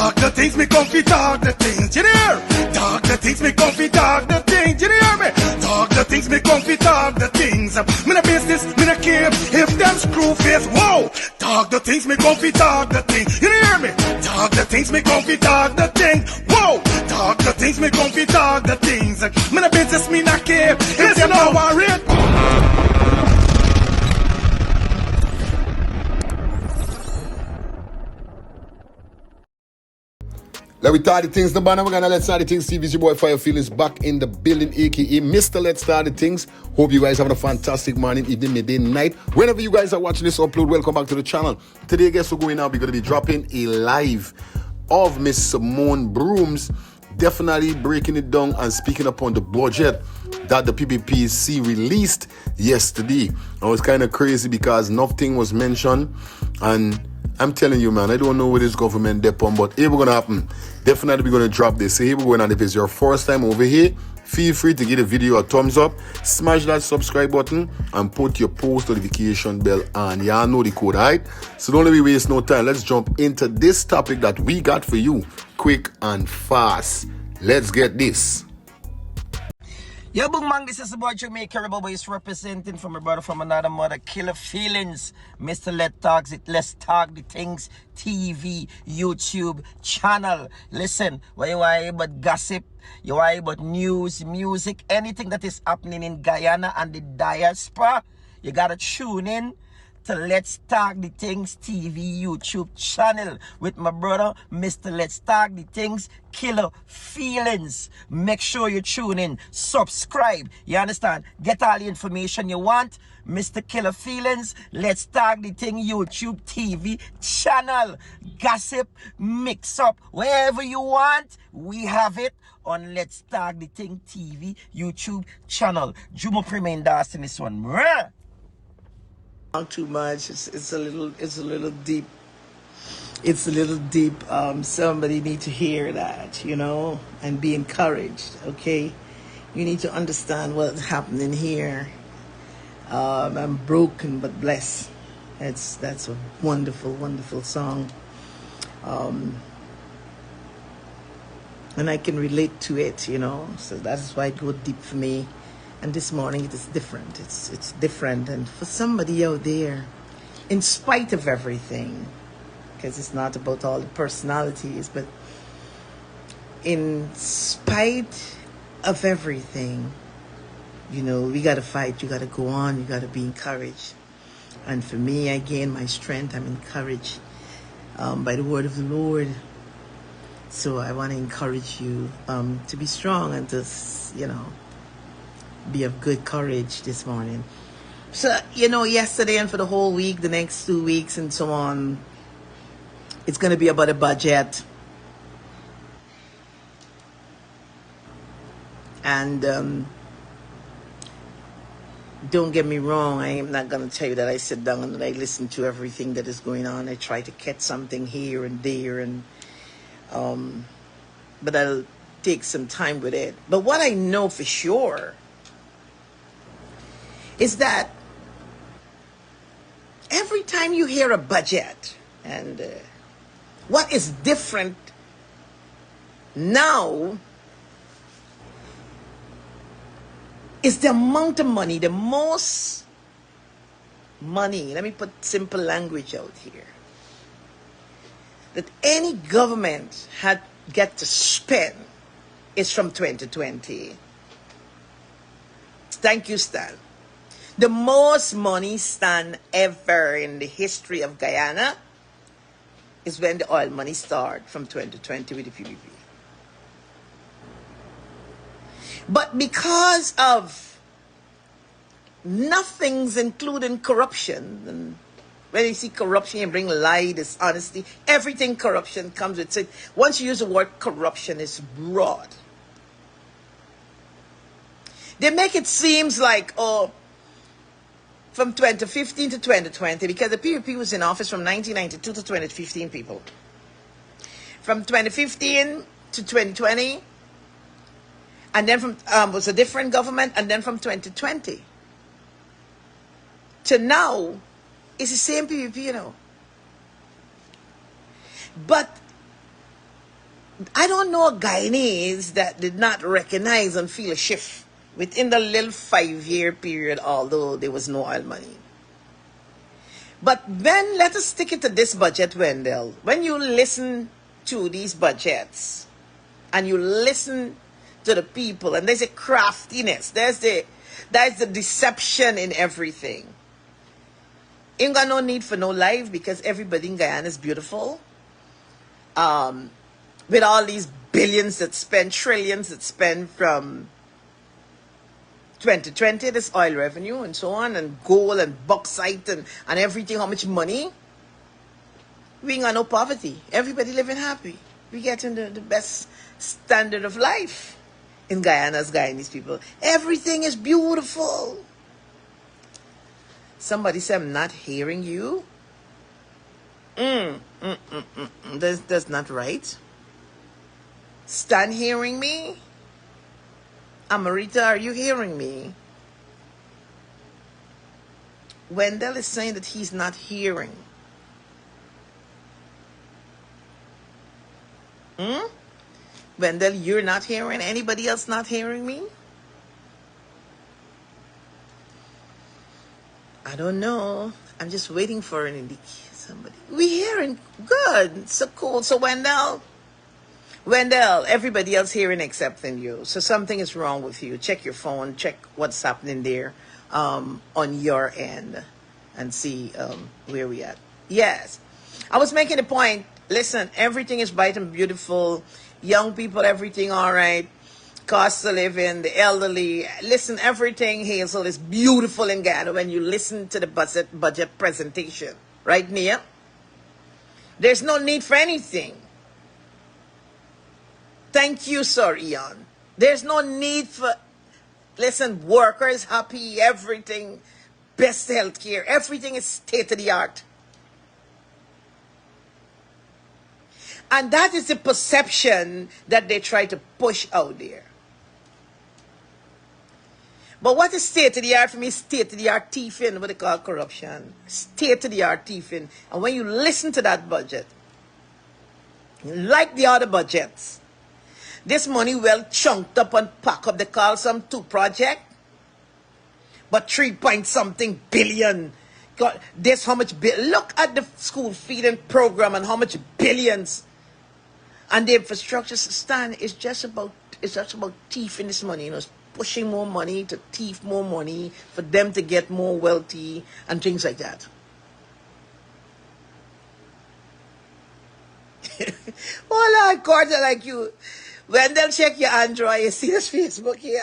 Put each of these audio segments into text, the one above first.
Talk the things me comfy, talk the things, you hear? Talk the things me comfy, talk the things, you hear me? Talk the things me comfy, talk the things. Me no business, me no care if them screw face, whoa. Talk the things me comfy, talk the things, you hear me? Talk the things me comfy, talk the things, whoa. Talk the things me comfy, talk the things. Me no business, me no care if them no worry. Let me start the things, the banner. We're gonna Let's Start the Things. TV, your boy Fire Feelings back in the building, aka Mr. Let's Start the Things. Hope you guys having a fantastic morning, evening, midday, night. Whenever you guys are watching this upload, welcome back to the channel. Today, guess we're going now. We're gonna be dropping a live of Miss Simone Brooms, definitely breaking it down and speaking upon the budget that the PPPC released yesterday. And it was kind of crazy because nothing was mentioned, and I'm telling you, man, I don't know what this government depend, but it will gonna happen. Definitely we're gonna drop this. So here we're going on. If it's your first time over here, feel free to give the video a thumbs up, smash that subscribe button, and put your post notification bell on. Y'all know the code, alright? So don't let me waste no time. Let's jump into this topic that we got for you, quick and fast. Let's get this. Yo, boom, man, this is the boy Jamaica Rebel Boys representing from my brother from another mother. Killer Feelings, Mr. Let's Talk the Things TV, YouTube channel. Listen, when you are about gossip, you are about news, music, anything that is happening in Guyana and the diaspora, you gotta tune in to Let's Talk the Things TV YouTube channel with my brother, Mr. Let's Talk the Things, Killer Feelings. Make sure you tune in, subscribe, you understand? Get all the information you want. Mr. Killer Feelings, Let's Talk the Thing YouTube TV channel. Gossip, mix up, wherever you want, we have it on Let's Talk the Thing TV YouTube channel. Jumo Premain Das in this one. Not too much. It's a little deep. It's a little deep. Somebody need to hear that, you know, and be encouraged. Okay, you need to understand what's happening here. I'm broken but blessed. That's a wonderful, wonderful song. And I can relate to it, you know. So that's why it goes deep for me. And this morning it is different. It's different. And for somebody out there, in spite of everything, because it's not about all the personalities, but in spite of everything, you know, we got to fight. You got to go on. You got to be encouraged. And for me, I gain my strength. I'm encouraged by the word of the Lord. So I want to encourage you to be strong and to, you know, be of good courage this morning. So, you know, yesterday and for the whole week, the next 2 weeks and so on, it's going to be about a budget. And don't get me wrong, I am not going to tell you that I sit down and I listen to everything that is going on. I try to catch something here and there, and but I'll take some time with it. But what I know for sure is that every time you hear a budget, and what is different now is the amount of money, the most money, let me put simple language out here, that any government had got to spend is from 2020. Thank you, Stan. The most money, Stan, ever in the history of Guyana is when the oil money started from 2020 with the PPP. But because of nothing's including corruption, and when you see corruption, you bring lie, dishonesty, everything corruption comes with it. Once you use the word corruption, it's broad. They make it seems like, oh, from 2015 to 2020, because the PPP was in office from 1992 to 2015, people. From 2015 to 2020, and then from was a different government, and then from 2020 to now, it's the same PPP, you know. But I don't know Guyanese that did not recognize and feel a shift within the little 5-year period, although there was no oil money. But then let us stick it to this budget, Wendell. When you listen to these budgets and you listen to the people, and there's a craftiness, there's the deception in everything. Ain't got no need for no life because everybody in Guyana is beautiful. With all these billions that spend, trillions that spend from 2020, this oil revenue and so on, and gold and bauxite and everything, how much money? We ain't got no poverty. Everybody living happy. We getting the best standard of life in Guyana's Guyanese people. Everything is beautiful. Somebody said, I'm not hearing you. That's not right. Stan hearing me? Amarita, are you hearing me? Wendell is saying that he's not hearing. Wendell, you're not hearing? Anybody else not hearing me? I don't know. I'm just waiting for an indication. Somebody. We hearing good. So cool. So Wendell, everybody else hearing except you. So something is wrong with you. Check your phone. Check what's happening there on your end and see where we at. Yes. I was making a point. Listen, everything is bright and beautiful. Young people, everything all right. Cost of living, the elderly. Listen, everything, Hazel, is beautiful in Ghana when you listen to the budget presentation. Right, Nia? There's no need for anything. Thank you, Sir Ian. There's no need for... Listen, workers happy, everything, best healthcare, everything is state-of-the-art. And that is the perception that they try to push out there. But what is state-of-the-art for me? State-of-the-art thieving, what they call corruption. State-of-the-art thieving. And when you listen to that budget, like the other budgets, this money well chunked up and packed up. They call some 2 project, but 3 point something billion. God, this how much look at the school feeding program and how much billions. And the infrastructure stand is just about thieving this money, you know, pushing more money to thief more money for them to get more wealthy and things like that. Well, of course, like you. When they'll check your Android, you see this Facebook here.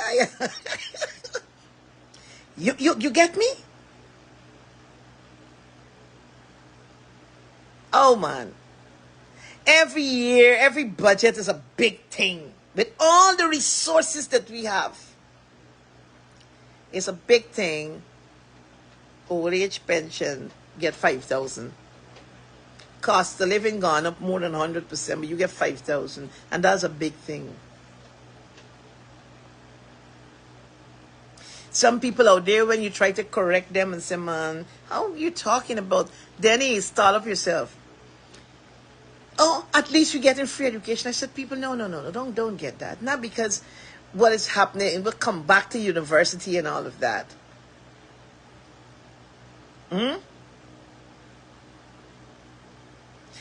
You get me? Oh, man. Every year, every budget is a big thing. With all the resources that we have, it's a big thing. Old age pension, get 5,000. Cost of living gone up more than 100%, but you get 5,000. And that's a big thing. Some people out there, when you try to correct them and say, man, how are you talking about? Dennis, start up yourself. Oh, at least you're getting free education. I said, people, no, don't get that. Not because what is happening, it will come back to university and all of that.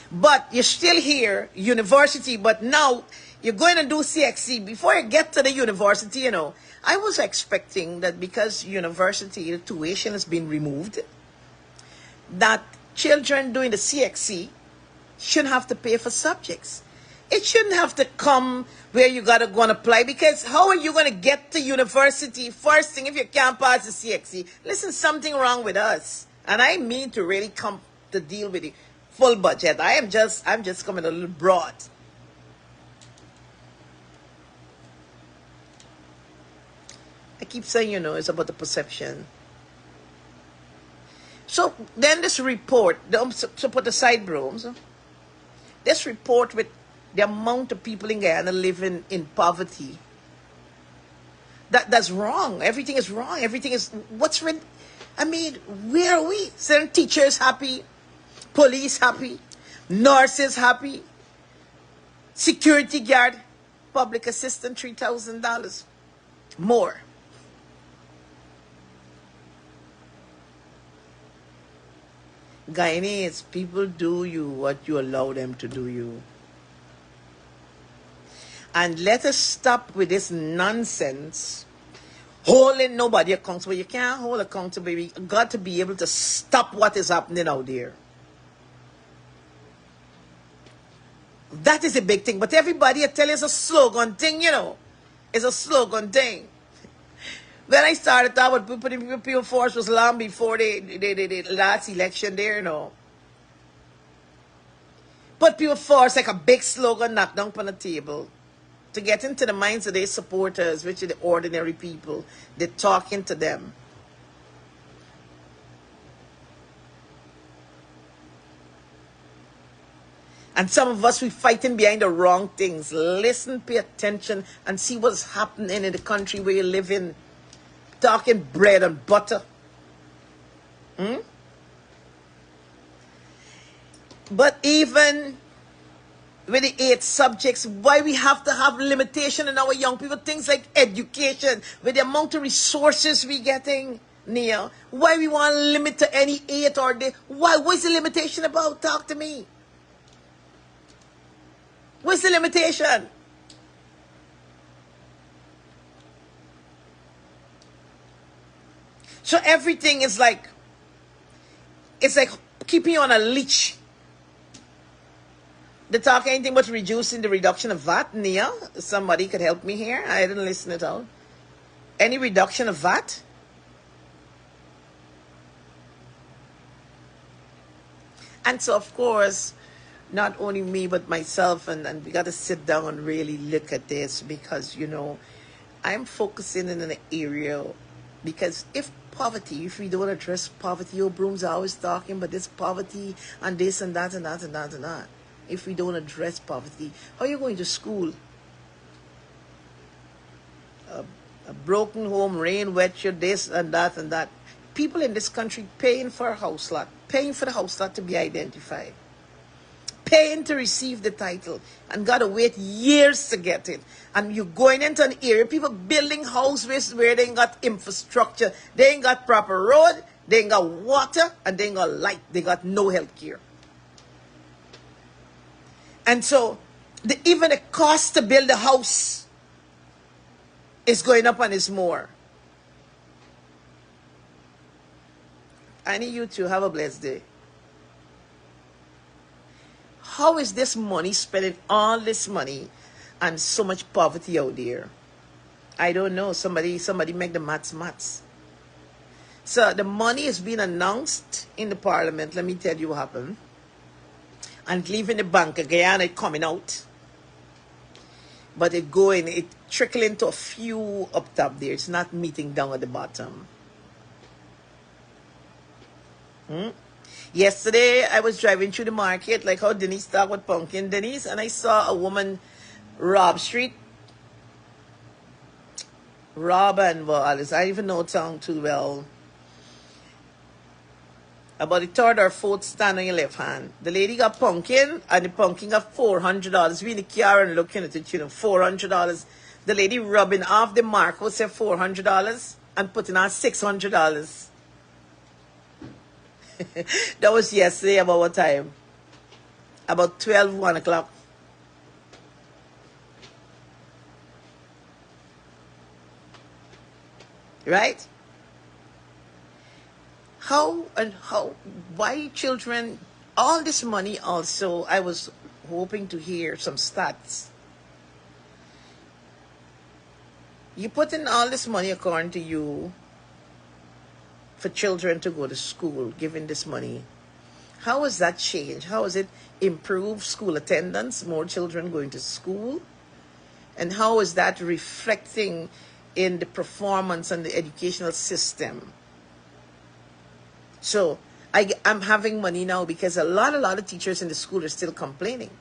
But you're still here, university, but now you're going to do CXC. Before you get to the university, you know, I was expecting that because university, the tuition has been removed, that children doing the CXC shouldn't have to pay for subjects. It shouldn't have to come where you got to go and apply, because how are you going to get to university first thing if you can't pass the CXC? Listen, something wrong with us. And I mean to really come to deal with the full budget. I'm just coming a little broad. I keep saying, you know, it's about the perception. So then this report, so put aside Brooms, this report with the amount of people in Guyana living in poverty, that's wrong. Everything is wrong. Everything is, what's wrong? I mean, where are we? Certain teachers happy, police happy, nurses happy, Security guard, public assistant, $3,000 more. Guyanese, people do you what you allow them to do you. And let us stop with this nonsense holding nobody accountable. You can't hold accountable. You got to be able to stop what is happening out there. That is a big thing. But everybody I tell you it's a slogan thing, you know. It's a slogan thing. When I started out with putting people force was long before the last election there, you know. Put people force like a big slogan knocked down on the table. To get into the minds of their supporters, which are the ordinary people. They're talking to them. And some of us, we're fighting behind the wrong things. Listen, pay attention, and see what's happening in the country where you live in. Talking bread and butter. But even with the 8 subjects, why we have to have limitation in our young people, things like education, with the amount of resources we getting, Nia, why we want to limit to any 8 or day? Why? What's the limitation about? Talk to me. What's the limitation? So everything is like, it's like keeping you on a leash. They talk anything but reducing the reduction of VAT, Nia? Somebody could help me here. I didn't listen at all. Any reduction of VAT? And so, of course, not only me, but myself, and we got to sit down and really look at this because, you know, I'm focusing in an area because if we don't address poverty, Brooms are always talking about this poverty and this and that and that and that and that. If we don't address poverty, how are you going to school? A broken home, rain, wet, you this and that and that. People in this country paying for a house lot, paying for the house lot to be identified, paying to receive the title, and gotta wait years to get it. And you're going into an area, people building houses where they ain't got infrastructure, they ain't got proper road, they ain't got water, and they ain't got light, they got no health care. And so, even the cost to build a house is going up and is more. I need you to have a blessed day. How is this money spending all this money and so much poverty out there? I don't know. Somebody make the maths. So the money is being announced in the parliament. Let me tell you what happened. And leaving the bank of Guyana, it coming out. But it trickling to a few up top there. It's not meeting down at the bottom. Yesterday, I was driving through the market, like how Denise talked with Pumpkin Denise, and I saw a woman rob street. Rob and, well, Alice, I don't even know town too well. About the third or fourth stand on your left hand. The lady got pumpkin, and the pumpkin got $400. We in the car and looking at it, you know, $400. The lady rubbing off the mark who said $400 and putting on $600. That was yesterday, about what time? About 1 o'clock. Right? Why children, all this money also, I was hoping to hear some stats. You put in all this money according to you for children to go to school, giving this money. How has that changed? How has it improved school attendance, more children going to school? And how is that reflecting in the performance and the educational system? So I'm having money now because a lot of teachers in the school are still complaining.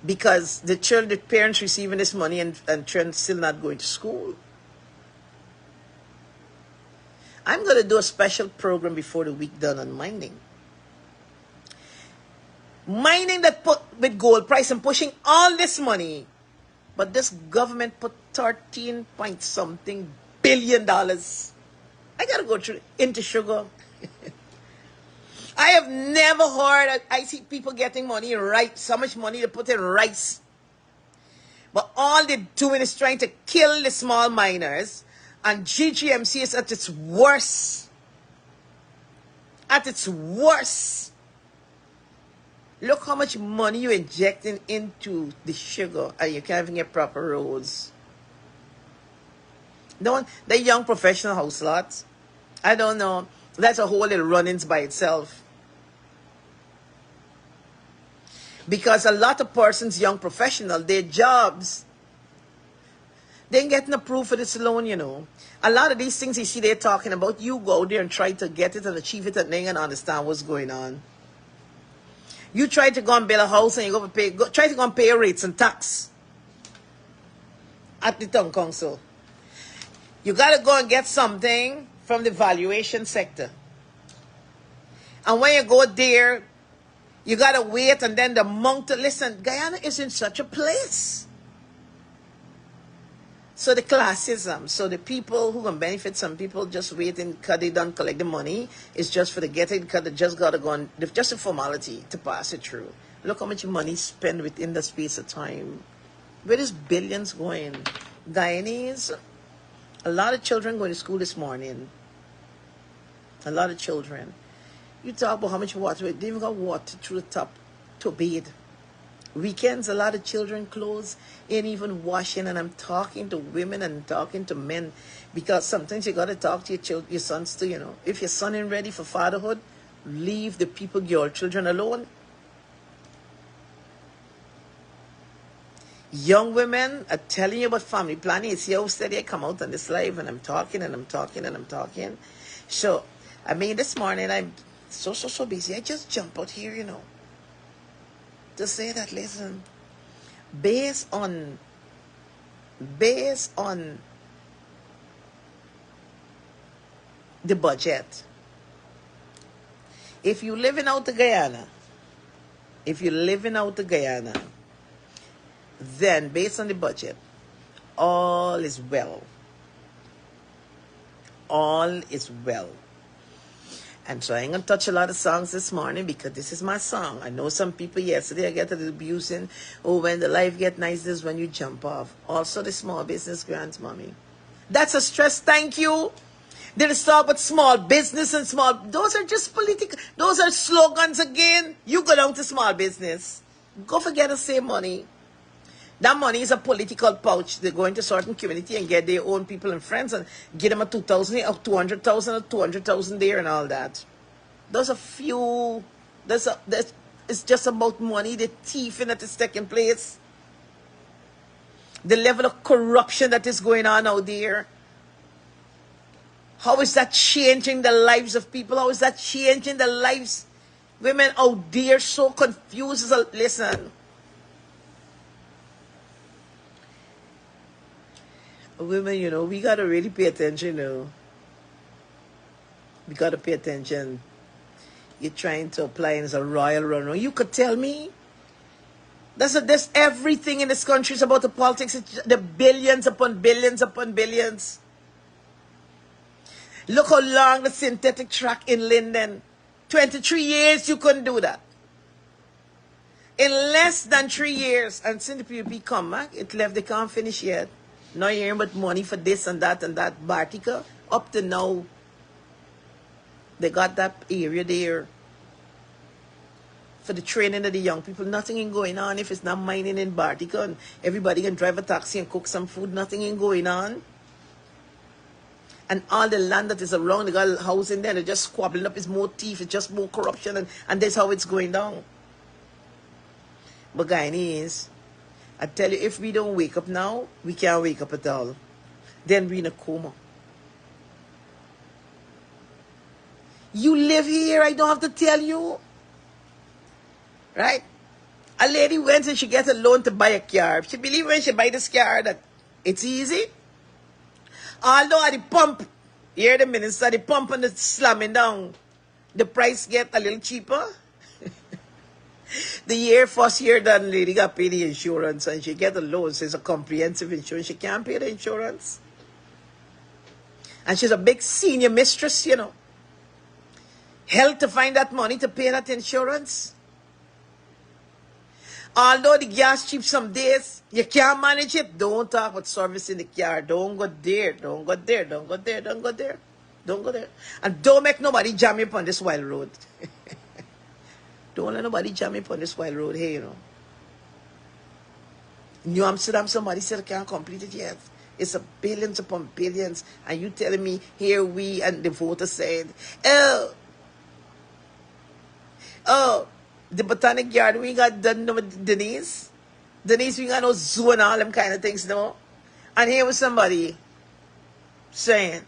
Because the parents receiving this money and children still not going to school. I'm going to do a special program before the week done on mining. Mining that put with gold price and pushing all this money. But this government put 13 point something billion dollars. I gotta go through into sugar. I have never heard, I see people getting money in rice, so much money to put in rice. But all they're doing is trying to kill the small miners. And GGMC is at its worst. At its worst. Look how much money you're injecting into the sugar and you can't even get proper roads. The young professional house lots, I don't know. That's a whole little run-ins by itself. Because a lot of persons, young professional, their jobs, they ain't getting approved for this loan, you know. A lot of these things you see they're talking about, you go there and try to get it and achieve it and they ain't understand what's going on. You try to go and build a house and you try to go and pay rates and tax at the town council. You got to go and get something from the valuation sector. And when you go there, you got to wait and then the amount to listen. Guyana is in such a place. So the classism, so the people who can benefit, some people just waiting because they don't collect the money. It's just for the getting because they just got to go on, just a formality to pass it through. Look how much money spent within the space of time. Where is billions going? Guyanese, a lot of children going to school this morning. A lot of children. You talk about how much water, they even got water through the top to bathe. Weekends, a lot of children clothes ain't even washing, and I'm talking to women and talking to men because sometimes you got to talk to your sons too, you know. If your son ain't ready for fatherhood, leave the people, your children alone. Young women are telling you about family planning. You see how steady I come out on this live and I'm talking and I'm talking and I'm talking. So, I mean, this morning I'm so busy. I just jump out here, you know, to say that, listen, based on the budget, if you're living out the Guyana, then based on the budget, all is well. All is well. And so I ain't going to touch a lot of songs this morning because this is my song. I know some people yesterday I get a little abusing. Oh, when the life get nice, this is when you jump off. Also the small business grants, mommy. That's a stress. Thank you. They just talk about small business and small. Those are just political. Those are slogans again. You go down to small business. Go forget to save money. That money is a political pouch. They go into certain community and get their own people and friends and give them a 2,000 or 200,000 or 200,000 there and all that. Those are few. It's just about money. The thieving that is taking place. The level of corruption that is going on out there. How is that changing the lives of people? How is that changing the lives? Women out there so confused. Listen. Women, you know, we got to really pay attention, you know. We got to pay attention. You're trying to apply as a royal runner. You could tell me. There's everything in this country is about the politics. It's the billions upon billions upon billions. Look how long the synthetic track in Linden. 23 years, you couldn't do that. In less than 3 years, and since the PUP come back, it left, they can't finish yet. Now you're hearing about money for this and that Bartica. Up to now, they got that area there for the training of the young people. Nothing ain't going on if it's not mining in Bartica and everybody can drive a taxi and cook some food. Nothing ain't going on. And all the land that is around, they got a house in there, they're just squabbling up. It's more thief, it's just more corruption, and that's how it's going down. But Guyanese, I tell you, if we don't wake up now, we can't wake up at all. Then we're in a coma. You live here, I don't have to tell you. Right? A lady went and she gets a loan to buy a car. She believe when she buy this car that it's easy. Although at the pump, hear the minister, the pump and the slamming down, the price get a little cheaper. First year done, lady got paid the insurance and she get a loan. So it's a comprehensive insurance. She can't pay the insurance. And she's a big senior mistress, you know. Hell to find that money to pay that insurance. Although the gas cheap some days, you can't manage it. Don't talk about service in the car. Don't go there. Don't go there. Don't go there. Don't go there. Don't go there. And don't make nobody jam you on this wild road. Don't let nobody jam you on this wild road here, you know. New Amsterdam, somebody said can't complete it yet. It's a billions upon billions. And you telling me here we and the voters said, the Botanic Garden, we got done with Denise. Denise, we got no zoo and all them kind of things, no. And here was somebody saying,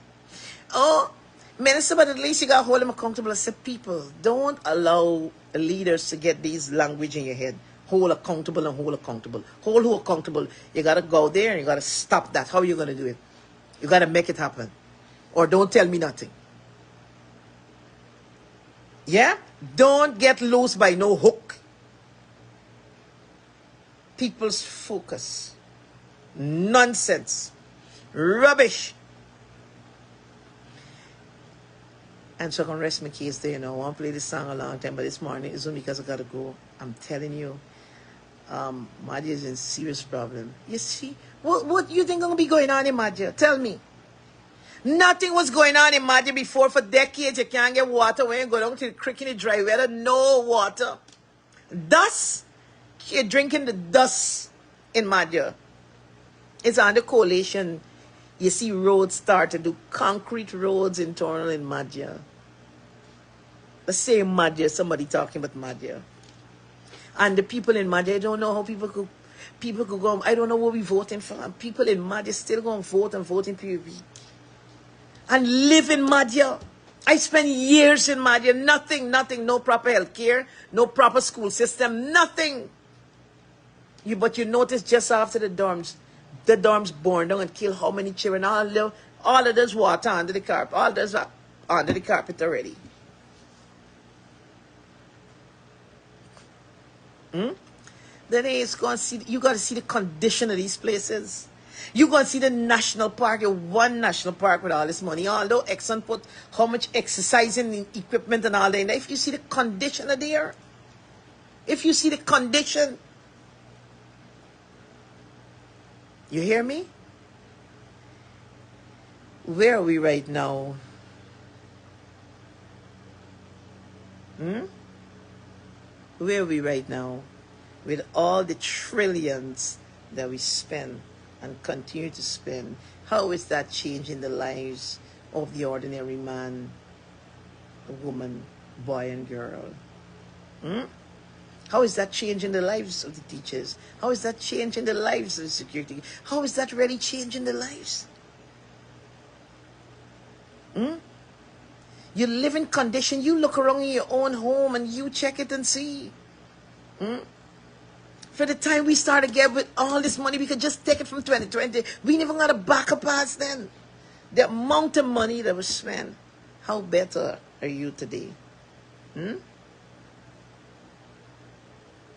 oh, Minister, but at least you got to hold them accountable. I said, people, don't allow leaders to get these language in your head. Hold accountable and hold accountable. Hold who accountable. You got to go there and you got to stop that. How are you going to do it? You got to make it happen. Or don't tell me nothing. Yeah? Don't get loose by no hook. People's focus. Nonsense. Rubbish. And so I'm going to rest my case there, you know. I want to play this song a long time, but this morning it's only because I got to go. I'm telling you, Madhya is in serious problem. You see, what you think going to be going on in Madhya? Tell me. Nothing was going on in Madhya before for decades. You can't get water when you go down to the creek in the dry weather. No water. Dust. You're drinking the dust in Madhya. It's under coalition. You see roads start to do concrete roads internal in Madhya. The same Madhya, somebody talking about Madhya. And the people in Madhya, I don't know how people could go, I don't know what we're voting for. And people in Madhya still going to vote and vote in PUB. And live in Madhya. I spent years in Madhya. Nothing, no proper health care, no proper school system, nothing. But you notice just after the dorms burned down and killed how many children? All of this water under the carpet. All this under the carpet already. Then it's going to see, you got to see the condition of these places. You're going to see the national park, one national park with all this money. Although Exxon put how much exercising equipment and all that. If you see the condition of there, if you see the condition, you hear me? Where are we right now? Where are we right now? With all the trillions that we spend and continue to spend, how is that changing the lives of the ordinary man, woman, boy and girl? How is that changing the lives of the teachers? How is that changing the lives of the security? How is that really changing the lives? You live in condition. You look around in your own home and you check it and see. For the time we started get with all this money, we could just take it from 2020. We never got a backup pass then. The amount of money that was spent. How better are you today?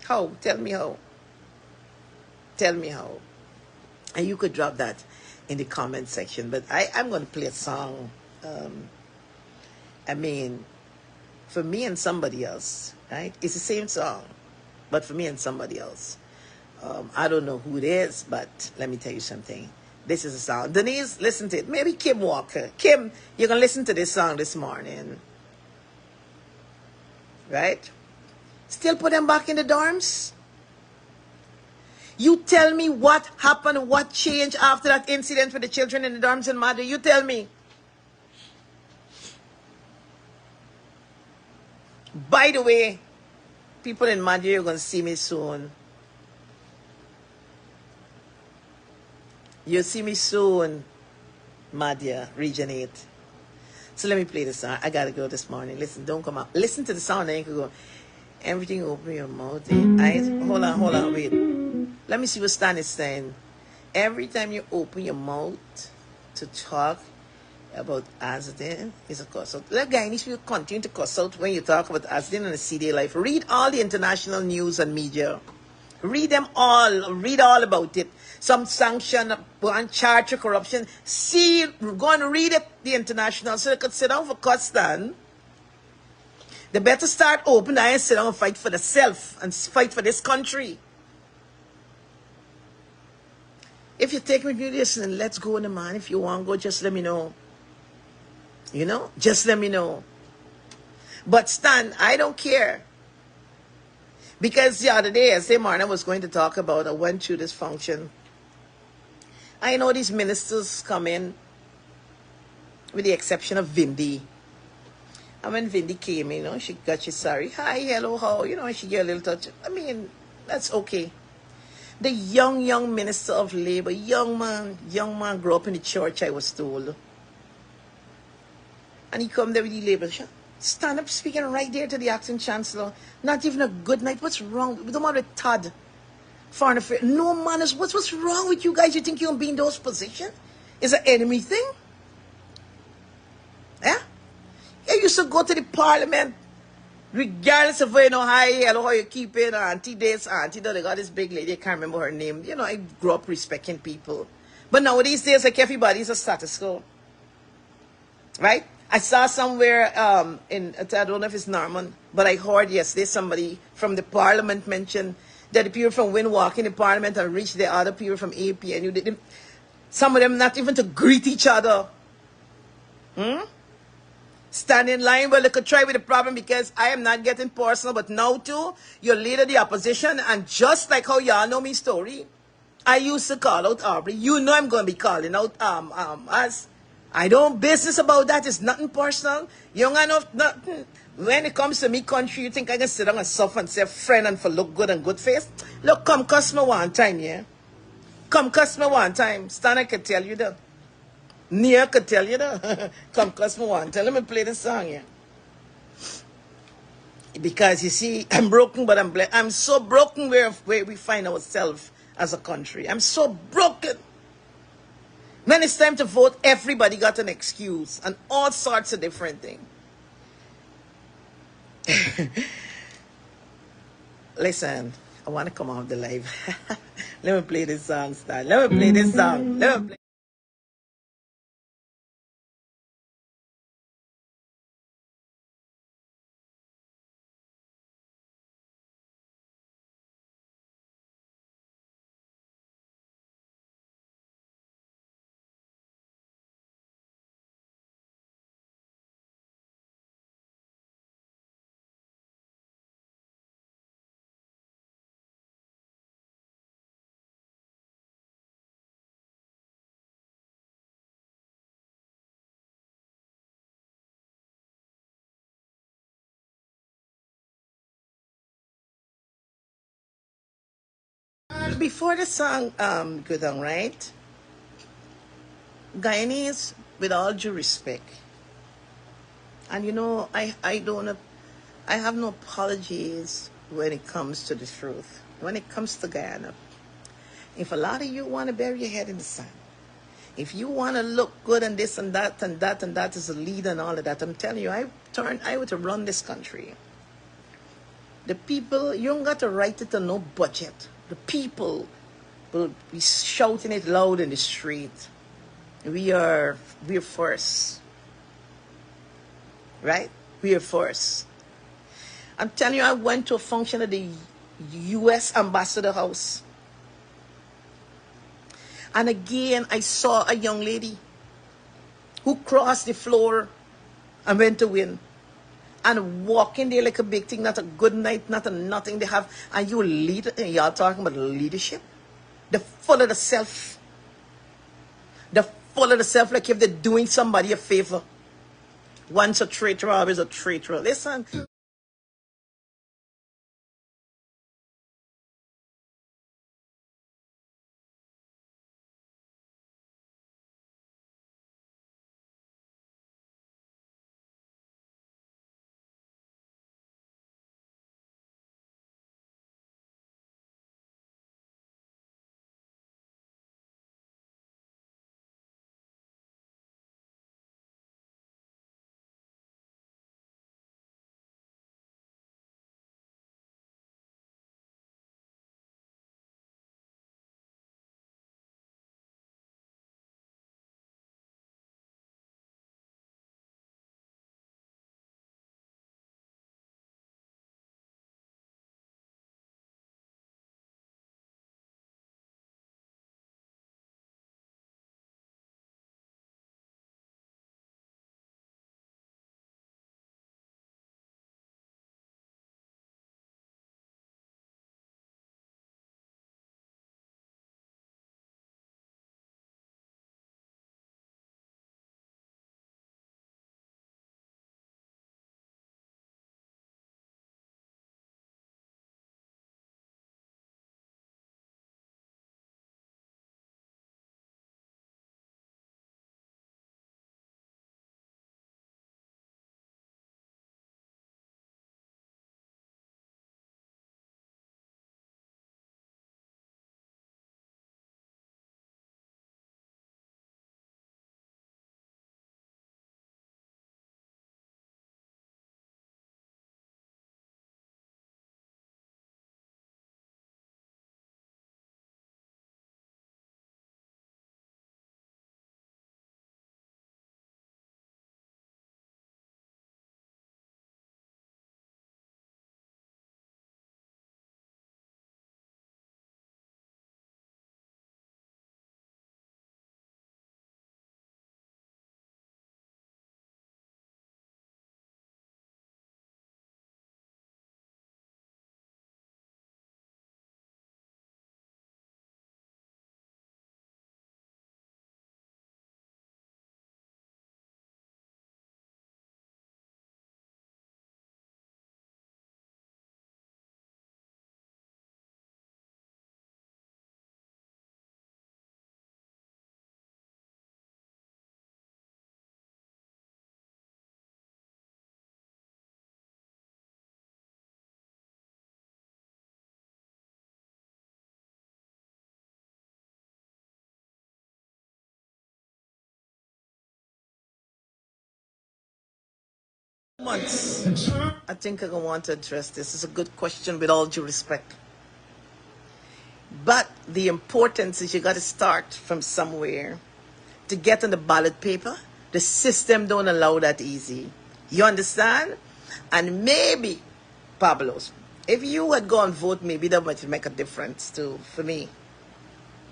How? Tell me how. Tell me how. And you could drop that in the comment section. But I'm going to play a song. I mean, for me and somebody else, right? It's the same song, but for me and somebody else. I don't know who it is, but let me tell you something. This is a song. Denise, listen to it. Maybe Kim Walker. Kim, you're going to listen to this song this morning. Right? Still put them back in the dorms? You tell me what happened, what changed after that incident with the children in the dorms in Madhya. You tell me. By the way, people in Madhya, you're going to see me soon. You'll see me soon, Madhya, Region 8. So let me play the song. I got to go this morning. Listen, don't come out. Listen to the sound, then you can go. Everything open your mouth. Hold on, wait. Let me see what Stan is saying. Every time you open your mouth to talk, about Asden is a cuss out. The Guyanese will continue to cuss out when you talk about Asden and the CD life. Read all the international news and media. Read them all. Read all about it. Some sanction, one charge of corruption. See, go and read it, the international, so they could sit down for custom. They better start open eye and sit down and fight for themselves and fight for this country. If you take me to listen, let's go in the man. If you want to go, just let me know. You know, just let me know. But Stan, I don't care. Because the other day, as Marna was going to talk about, I went through this function. I know these ministers come in, with the exception of Vindy. And when Vindy came, you know, she got you sorry. Hi, hello, how? You know, she get a little touch. I mean, that's okay. The young minister of labor, young man grew up in the church, I was told. And he come there with the labor. Stand up speaking right there to the acting chancellor. Not even a good night. What's wrong? We don't want to Todd. Foreign affairs. No manners. What's wrong with you guys? You think you'll be in those positions? Is it an enemy thing? Yeah? You used to go to the parliament, regardless of where you know, hi, hello, how you keeping, auntie this, auntie that. They got this big lady, I can't remember her name. You know, I grew up respecting people. But nowadays, days, like everybody's a status quo. Right? I saw somewhere I don't know if it's Norman, but I heard yesterday somebody from the parliament mentioned that the people from Wynn walk in the parliament and reach the other people from AP, and you didn't, some of them not even to greet each other. Stand in line. Well, they could try with the problem, because I am not getting personal, but now too, you're leader of the opposition, and just like how y'all know me story, I used to call out Aubrey. You know I'm going to be calling out us. I don't business about that. It's nothing personal. Young enough, nothing. When it comes to me country, you think I can sit down and suffer and say friend and for look good and good face? Look, come cuss me one time, yeah? Come cuss me one time. Stan, I can tell you that. Nia could tell you that. Come cuss me one time. Let me play this song, yeah? Because you see, I'm broken, but I'm blessed. I'm so broken where we find ourselves as a country. I'm so broken. When it's time to vote, everybody got an excuse and all sorts of different things. Listen, I want to come off the live. Let me play this song, Stan. Let me play this song. Let me play. Before the song goes on, right? Guyanese, with all due respect, and you know, I have no apologies when it comes to the truth. When it comes to Guyana, if a lot of you want to bury your head in the sand, if you want to look good and this and that and that and that as a leader and all of that, I'm telling you, I were to run this country. The people, you don't got to write it on no budget. The people will be shouting it loud in the street. We're first. Right? We're first. I'm telling you, I went to a function at the U.S. Ambassador House. And again, I saw a young lady who crossed the floor and went to win. And walking there like a big thing, not a good night, not a nothing they have. And you lead, y'all talking about leadership? The full of the self. The full of the self, like if they're doing somebody a favor. Once a traitor, always a traitor. Listen. Months. I think I want to address this. It's a good question with all due respect. But the importance is you got to start from somewhere to get on the ballot paper. The system don't allow that easy. You understand? And maybe, Pablos, if you had gone vote, maybe that might make a difference too for me.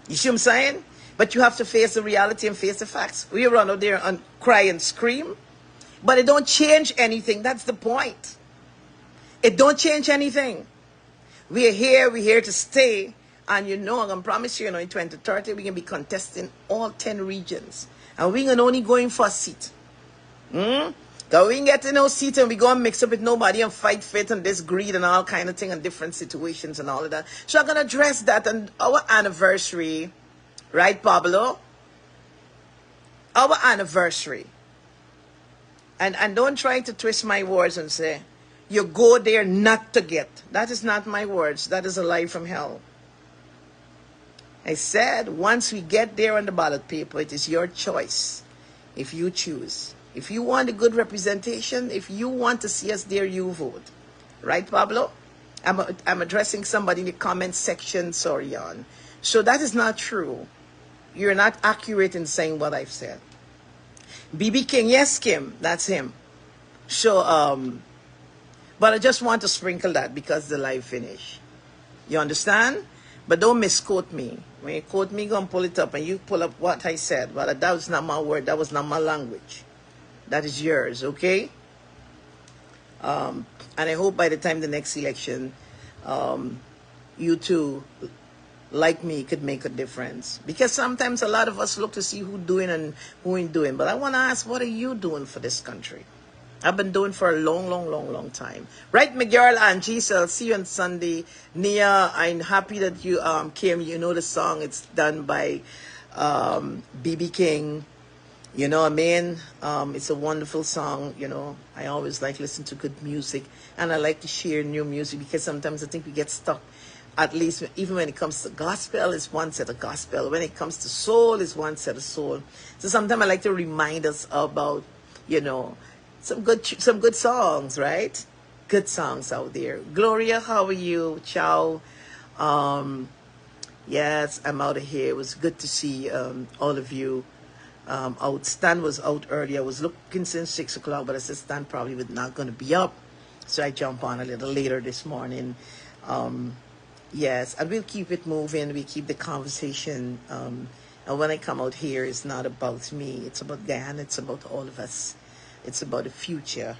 You see what I'm saying? But you have to face the reality and face the facts. We run out there and cry and scream, but it don't change anything. That's the point. It don't change anything. We're here to stay. And I'm going to promise you, in 2030, we're going to be contesting all 10 regions. And we're going to only going for a seat. Because we ain't getting no seat and we go and mix up with nobody and fight fit and this greed and all kind of thing and different situations and all of that. So I'm going to address that on our anniversary. Right, Pablo? Our anniversary. And don't try to twist my words and say, you go there not to get. That is not my words. That is a lie from hell. I said, once we get there on the ballot paper, it is your choice if you choose. If you want a good representation, if you want to see us there, you vote. Right, Pablo? I'm addressing somebody in the comment section, sorry, Jan. So that is not true. You're not accurate in saying what I've said. BB King, yes, Kim, that's him. So, but I just want to sprinkle that because the live finish. You understand? But don't misquote me. When you quote me, go and pull it up and you pull up what I said. But that was not my word. That was not my language. That is yours, okay? And I hope by the time the next election, you too, like me, could make a difference. Because sometimes a lot of us look to see who's doing and who ain't doing. But I want to ask, what are you doing for this country? I've been doing for a long time. Right, Miguel and Giselle, I'll see you on Sunday. Nia, I'm happy that you came. You know the song. It's done by BB King. You know what I mean? It's a wonderful song. I always like listen to good music. And I like to share new music because sometimes I think we get stuck. At least even when it comes to gospel, it's one set of gospel. When it comes to soul, it's one set of soul. So sometimes I like to remind us about, some good songs, right? Good songs out there. Gloria, how are you? Ciao. Yes, I'm out of here. It was good to see all of you out. Stan was out earlier. I was looking since 6 o'clock, but I said Stan probably was not going to be up. So I jump on a little later this morning. Yes, and we'll keep it moving. We keep the conversation. And when I come out here, it's not about me. It's about Guyana. It's about all of us. It's about the future.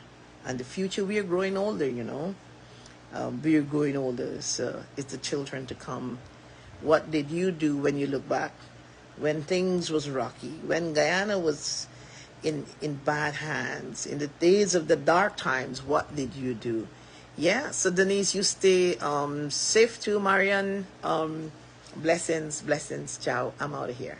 And the future, we are growing older, we are growing older. So it's the children to come. What did you do when you look back? When things was rocky? When Guyana was in bad hands? In the days of the dark times, what did you do? Yeah, so Denise, you stay safe too, Marian. Blessings. Ciao. I'm out of here.